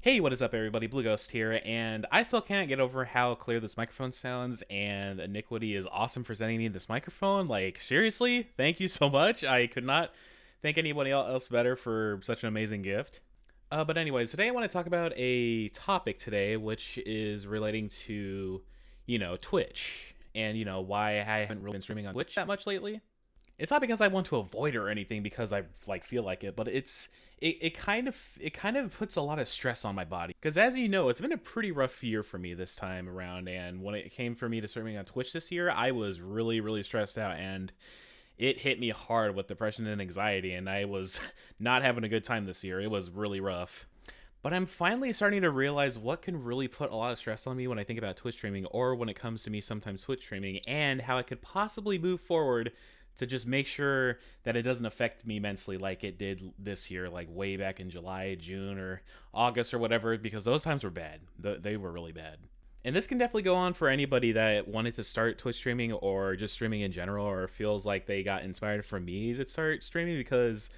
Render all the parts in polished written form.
Hey, what is up, everybody? Blue Ghost here, and I still can't get over how clear this microphone sounds, and Iniquity is awesome for sending me this microphone. Like, seriously, thank you so much. I could not thank anybody else better for such an amazing gift. But anyways, today I want to talk about a topic today, which is relating to, Twitch, and, why I haven't really been streaming on Twitch that much lately. It's not because I want to avoid it or anything, because I feel like it, but it kind of puts a lot of stress on my body, because as you know, it's been a pretty rough year for me this time around. And when it came for me to streaming on Twitch this year, I was really stressed out, and it hit me hard with depression and anxiety, and I was not having a good time this year. It was really rough. But I'm finally starting to realize what can really put a lot of stress on me when I think about Twitch streaming, or when it comes to me sometimes Twitch streaming, and how I could possibly move forward to just make sure that it doesn't affect me mentally like it did this year, like way back in July, June, or August or whatever, because those times were bad. They were really bad. And this can definitely go on for anybody that wanted to start Twitch streaming, or just streaming in general, or feels like they got inspired from me to start streaming, because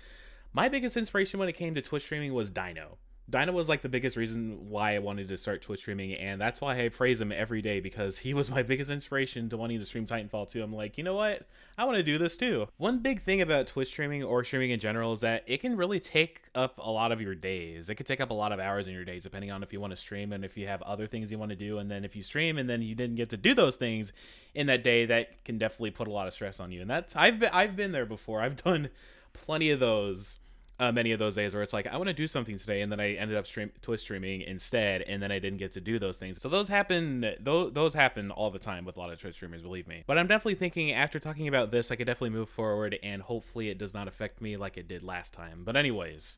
my biggest inspiration when it came to Twitch streaming was Dino. Dino was like the biggest reason why I wanted to start Twitch streaming, and that's why I praise him every day, because he was my biggest inspiration to wanting to stream Titanfall 2. I'm like, you know what? I want to do this too. One big thing about Twitch streaming, or streaming in general, is that it can really take up a lot of your days. It could take up a lot of hours in your days, depending on if you want to stream and if you have other things you want to do. And then if you stream and then you didn't get to do those things in that day, that can definitely put a lot of stress on you. And that's I've been there before. I've done plenty of those. Many of those days where it's like, I want to do something today, and then I ended up Twitch streaming instead, and then I didn't get to do those things. So those happen. Those happen all the time with a lot of Twitch streamers, believe me. But I'm definitely thinking, after talking about this, I could definitely move forward, and hopefully it does not affect me like it did last time. But anyways,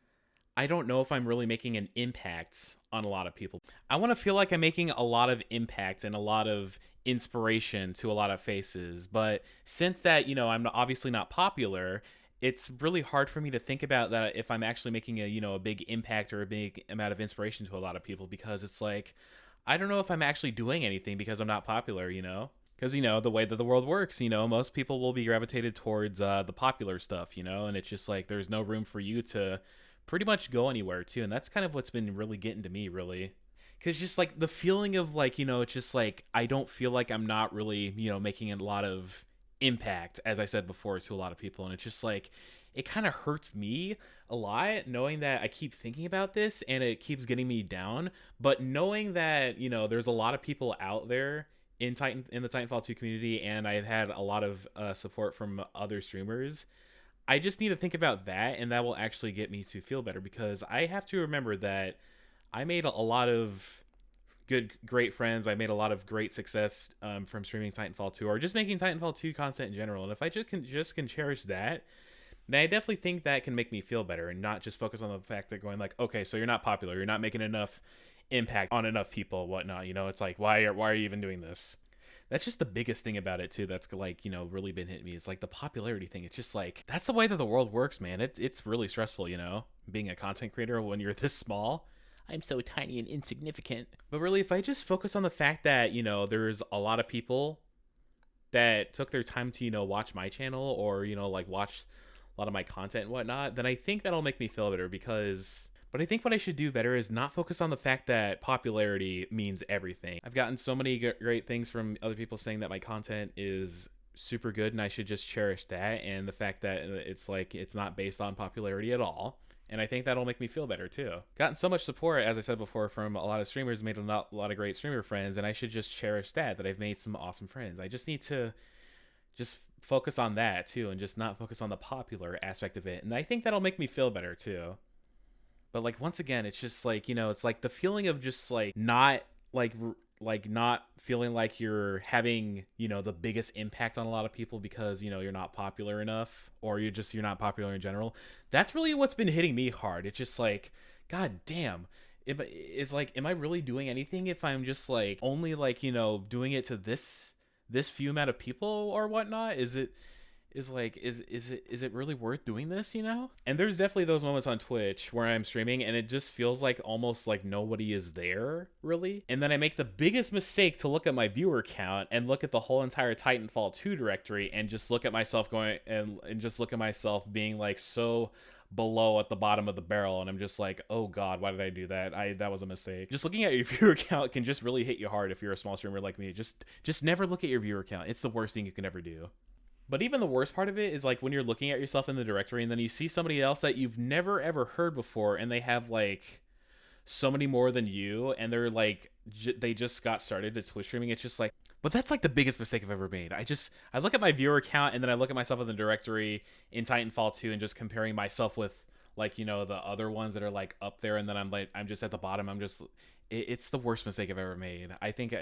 I don't know if I'm really making an impact on a lot of people. I want to feel like I'm making a lot of impact and a lot of inspiration to a lot of faces. But since that, I'm obviously not popular, it's really hard for me to think about that if I'm actually making a big impact or a big amount of inspiration to a lot of people, because it's like, I don't know if I'm actually doing anything because I'm not popular, because the way that the world works, most people will be gravitated towards the popular stuff, and it's just like there's no room for you to pretty much go anywhere too. And that's kind of what's been really getting to me, really. Because just like the feeling of like, it's just like I don't feel like I'm not really making a lot of impact, as I said before, to a lot of people. And it's just like, it kind of hurts me a lot knowing that I keep thinking about this and it keeps getting me down. But knowing that there's a lot of people out there in the Titanfall 2 community, and I've had a lot of support from other streamers, I just need to think about that, and that will actually get me to feel better, because I have to remember that I made a lot of great friends. I made a lot of great success from streaming Titanfall 2, or just making Titanfall 2 content in general. And if I just can cherish that, then I definitely think that can make me feel better, and not just focus on the fact that going like, okay, so you're not popular, you're not making enough impact on enough people, whatnot. It's like, why are you even doing this? That's just the biggest thing about it too. That's like, really been hitting me. It's like the popularity thing. It's just like, that's the way that the world works, man. It's really stressful, being a content creator when you're this small. I'm so tiny and insignificant. But really, if I just focus on the fact that, there's a lot of people that took their time to, watch my channel, or, like watch a lot of my content and whatnot, then I think that'll make me feel better. But I think what I should do better is not focus on the fact that popularity means everything. I've gotten so many great things from other people saying that my content is super good, and I should just cherish that, and the fact that it's like, it's not based on popularity at all. And I think that'll make me feel better too. Gotten so much support, as I said before, from a lot of streamers, made a lot of great streamer friends, and I should just cherish that I've made some awesome friends. I just need to just focus on that too, and just not focus on the popular aspect of it. And I think that'll make me feel better too. But like, once again, it's just like, it's like the feeling of just like not not feeling like you're having, the biggest impact on a lot of people because, you're not popular enough, or you're not popular in general. That's really what's been hitting me hard. It's just like, God damn. It's like, am I really doing anything if I'm just like only like, doing it to this few amount of people or whatnot? Is it really worth doing this, And there's definitely those moments on Twitch where I'm streaming and it just feels like almost like nobody is there, really. And then I make the biggest mistake to look at my viewer count and look at the whole entire Titanfall 2 directory, and just look at myself going and just look at myself being like so below at the bottom of the barrel, and I'm just like, oh god, why did I do that? That was a mistake. Just looking at your viewer count can just really hit you hard if you're a small streamer like me. Just never look at your viewer count. It's the worst thing you can ever do. But even the worst part of it is like when you're looking at yourself in the directory and then you see somebody else that you've never ever heard before and they have like so many more than you and they're like they just got started to Twitch streaming. It's just like, but that's like the biggest mistake I've ever made. I look at my viewer count and then I look at myself in the directory in Titanfall 2 and just comparing myself with like, you know, the other ones that are like up there, and then I'm just at the bottom. It's the worst mistake I've ever made. I think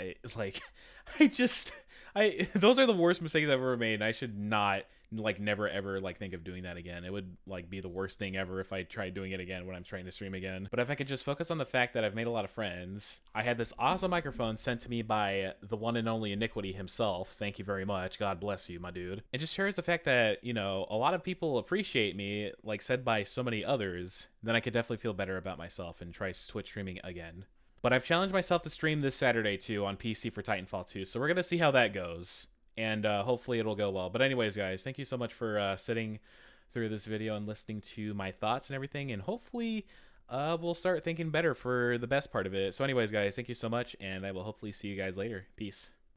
those are the worst mistakes I've ever made. And I should not like never ever like think of doing that again. It would like be the worst thing ever if I tried doing it again when I'm trying to stream again. But if I could just focus on the fact that I've made a lot of friends, I had this awesome microphone sent to me by the one and only Iniquity himself. Thank you very much. God bless you, my dude. It just shares the fact that, you know, a lot of people appreciate me, like said by so many others, then I could definitely feel better about myself and try Twitch streaming again. But I've challenged myself to stream this Saturday too on PC for Titanfall 2, so we're going to see how that goes. And hopefully it'll go well. But anyways, guys, thank you so much for sitting through this video and listening to my thoughts and everything. And hopefully we'll start thinking better for the best part of it. So anyways, guys, thank you so much. And I will hopefully see you guys later. Peace.